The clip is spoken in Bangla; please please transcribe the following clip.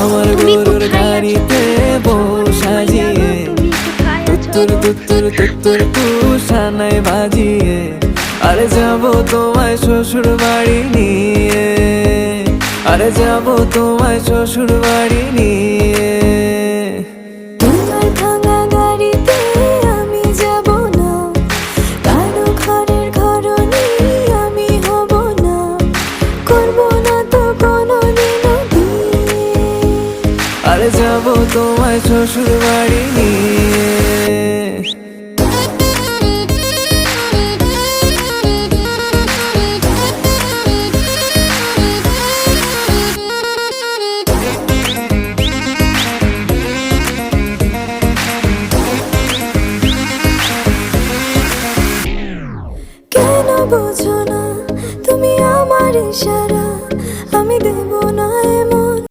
আমার গরুর গাড়িতে বউ সাজিয়ে তুত্তুর তুত্তুর তুত্তুর তুষানায় বাজিয়ে আরে যাবো তোমায় শ্বশুর বাড়ি নিয়ে, আরে যাবো তোমায় শ্বশুর বাড়ি নিয়ে। তোমার ভাঙা গাড়িতে আমি যাব না, কারো ঘরের ঘরনি আমি হব না, করব না তো কোনোদিনও বিয়ে। আরে যাবো তোমায় শ্বশুর বাড়ি নিয়ে।